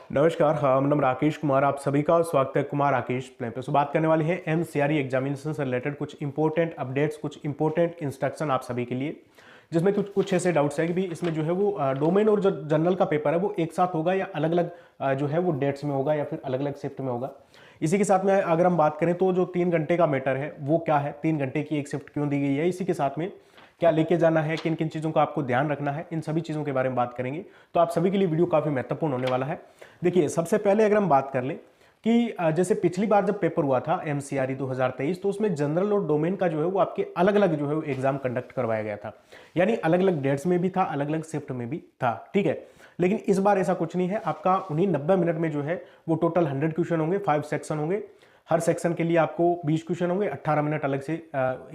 नमस्कार, हाँ, मेरा नाम राकेश कुमार, आप सभी का स्वागत है कुमार राकेश प्ले पे। बात करने वाले हैं एमसीआरई एग्जामिनेशन से रिलेटेड कुछ इंपॉर्टेंट अपडेट्स, कुछ इंपॉर्टेंट इंस्ट्रक्शन आप सभी के लिए, जिसमें कुछ कुछ ऐसे डाउट्स है कि भी इसमें जो है वो डोमेन और जो जनरल का पेपर है वो एक साथ होगा या अलग अलग जो है वो डेट्स में होगा या फिर अलग अलग शिफ्ट में होगा। इसी के साथ में अगर हम बात करें तो जो 3 घंटे का मैटर है वो क्या है, 3 घंटे की एक शिफ्ट क्यों दी गई है, इसी के साथ में क्या लेके जाना है, किन किन चीज़ों का आपको ध्यान रखना है, इन सभी चीज़ों के बारे में बात करेंगे। तो आप सभी के लिए वीडियो काफ़ी महत्वपूर्ण होने वाला है। देखिए, सबसे पहले अगर हम बात कर लें कि जैसे पिछली बार जब पेपर हुआ था एमसीआरई 2023, तो उसमें जनरल और डोमेन का जो है वो आपके अलग अलग जो है वो एग्जाम कंडक्ट करवाया गया था, यानी अलग अलग डेट्स में भी था, अलग अलग शिफ्ट में भी था। ठीक है, लेकिन इस बार ऐसा कुछ नहीं है। आपका उन्हीं 90 मिनट में जो है वो टोटल 100 क्वेश्चन होंगे, 5 सेक्शन होंगे। हर सेक्शन के लिए आपको 20 क्वेश्चन होंगे, 18 मिनट अलग से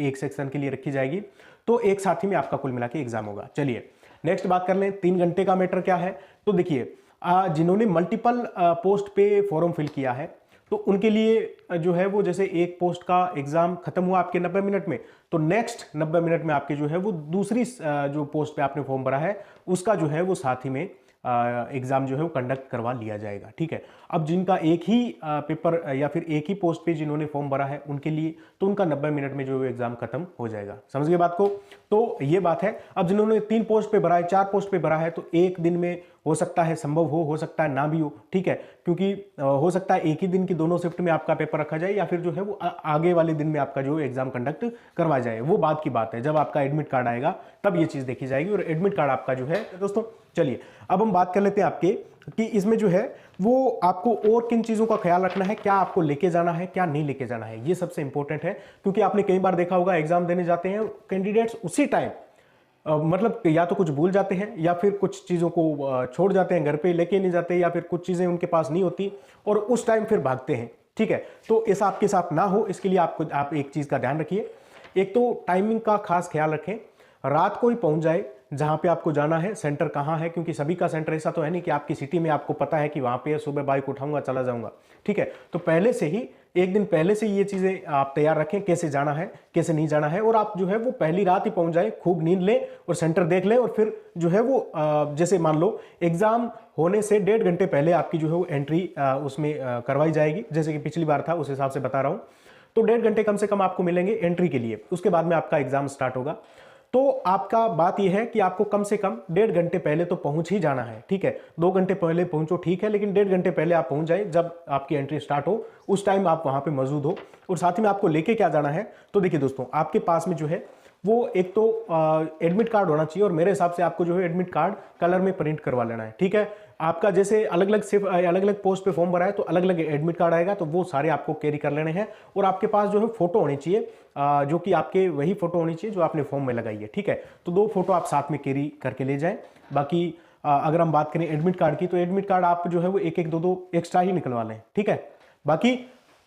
एक सेक्शन के लिए रखी जाएगी। तो एक साथ ही में आपका कुल मिला के एग्जाम होगा। चलिए नेक्स्ट बात कर लें, 3 घंटे का मैटर क्या है। तो देखिए, जिन्होंने मल्टीपल पोस्ट पे फॉर्म फिल किया है तो उनके लिए जो है वो, जैसे एक पोस्ट का एग्जाम खत्म हुआ आपके 90 मिनट में, तो नेक्स्ट 90 मिनट में आपके जो है वो दूसरी जो पोस्ट पे आपने फॉर्म भरा है उसका जो है वो साथ ही में एग्जाम जो है वो कंडक्ट करवा लिया जाएगा। ठीक है, अब जिनका एक ही पेपर या फिर एक ही पोस्ट पे जिन्होंने फॉर्म भरा है उनके लिए तो उनका 90 मिनट में जो है एग्जाम खत्म हो जाएगा। समझ गए बात को? तो ये बात है। अब जिन्होंने 3 पोस्ट पे भरा है, 4 पोस्ट पे भरा है, तो एक दिन में हो सकता है, संभव हो सकता है ना भी हो। ठीक है, क्योंकि हो सकता है एक ही दिन की दोनों शिफ्ट में आपका पेपर रखा जाए या फिर जो है वो आगे वाले दिन में आपका जो एग्जाम कंडक्ट करवाया जाए। वो बात की बात है, जब आपका एडमिट कार्ड आएगा तब ये चीज देखी जाएगी। और एडमिट कार्ड आपका जो है दोस्तों, चलिए अब हम बात कर लेते हैं आपके कि इसमें जो है वो आपको और किन चीजों का ख्याल रखना है, क्या आपको लेके जाना है, क्या नहीं लेके जाना है, ये सबसे इंपॉर्टेंट है। क्योंकि आपने कई बार देखा होगा एग्जाम देने जाते हैं कैंडिडेट्स उसी टाइम मतलब या तो कुछ भूल जाते हैं या फिर कुछ चीज़ों को छोड़ जाते हैं, घर पे लेके नहीं जाते, या फिर कुछ चीज़ें उनके पास नहीं होती और उस टाइम फिर भागते हैं। ठीक है, तो ऐसा आपके साथ ना हो, इसके लिए आप एक चीज़ का ध्यान रखिए। एक तो टाइमिंग का खास ख्याल रखें, रात को ही पहुंच जाए जहां पे आपको जाना है। सेंटर कहां है, क्योंकि सभी का सेंटर ऐसा तो है नहीं कि आपकी सिटी में आपको पता है कि वहां पे सुबह बाइक उठाऊंगा चला जाऊंगा। ठीक है, तो पहले से ही एक दिन पहले से ये चीजें आप तैयार रखें, कैसे जाना है कैसे नहीं जाना है, और आप जो है वो पहली रात ही पहुंच जाए, खूब नींद लें और सेंटर देख लें। और फिर जो है वो जैसे मान लो एग्जाम होने से 1.5 घंटे पहले आपकी जो है वो एंट्री उसमें करवाई जाएगी, जैसे कि पिछली बार था उस हिसाब से बता रहा हूं। तो 1.5 घंटे कम से कम आपको मिलेंगे एंट्री के लिए, उसके बाद में आपका एग्जाम स्टार्ट होगा। तो आपका बात यह है कि आपको कम से कम 1.5 घंटे पहले तो पहुंच ही जाना है। ठीक है, 2 घंटे पहले पहुंचो ठीक है, लेकिन 1.5 घंटे पहले आप पहुंच जाए, जब आपकी एंट्री स्टार्ट हो उस टाइम आप वहां पे मौजूद हो। और साथ ही में आपको लेके क्या जाना है, तो देखिए दोस्तों, आपके पास में जो है वो एक तो एडमिट कार्ड होना चाहिए, और मेरे हिसाब से आपको जो है एडमिट कार्ड कलर में प्रिंट करवा लेना है। ठीक है, आपका जैसे अलग अलग पोस्ट पे फॉर्म भरा है तो अलग अलग एडमिट कार्ड आएगा, तो वो सारे आपको कैरी कर लेने हैं। और आपके पास जो है फोटो होनी चाहिए, जो कि आपके वही फोटो होनी चाहिए जो आपने फॉर्म में लगाई है। ठीक है, तो 2 फोटो आप साथ में कैरी करके ले जाएं। बाकी अगर हम बात करें एडमिट कार्ड की, तो एडमिट कार्ड आप जो है वो एक 2 एक्स्ट्रा ही निकलवा लें। ठीक है, बाकी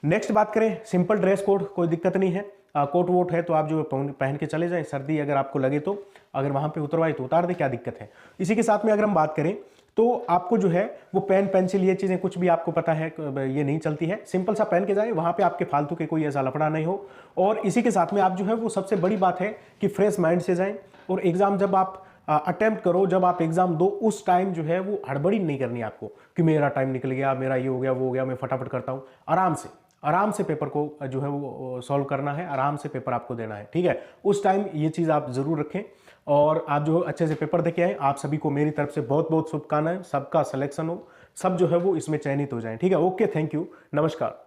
नेक्स्ट बात करें, सिंपल ड्रेस कोड, कोई दिक्कत नहीं है। कोट वोट है तो आप जो पहन के चले जाएं, सर्दी अगर आपको लगे तो, अगर वहां पे उतरवाई तो उतार दे, क्या दिक्कत है। इसी के साथ में अगर हम बात करें तो आपको जो है वो पेन पेंसिल ये चीजें कुछ भी आपको पता है ये नहीं चलती है, सिंपल सा पहन के जाए, वहां पे आपके फालतू के कोई ऐसा लफड़ा नहीं हो। और इसी के साथ में आप जो है वो सबसे बड़ी बात है कि फ्रेश माइंड से जाएं। और एग्जाम जब आप अटेम्प्ट करो, जब आप एग्जाम दो, उस टाइम जो है वो हड़बड़ी नहीं करनी आपको कि मेरा टाइम निकल गया, मेरा ये हो गया वो हो गया, मैं फटाफट करता हूं। आराम से पेपर को जो है वो सॉल्व करना है, आराम से पेपर आपको देना है। ठीक है, उस टाइम ये चीज़ आप जरूर रखें और आप जो अच्छे से पेपर देके आए। आप सभी को मेरी तरफ से बहुत बहुत शुभकामनाएं, सबका सिलेक्शन हो, सब जो है वो इसमें चयनित हो जाए। ठीक है, ओके, थैंक यू, नमस्कार।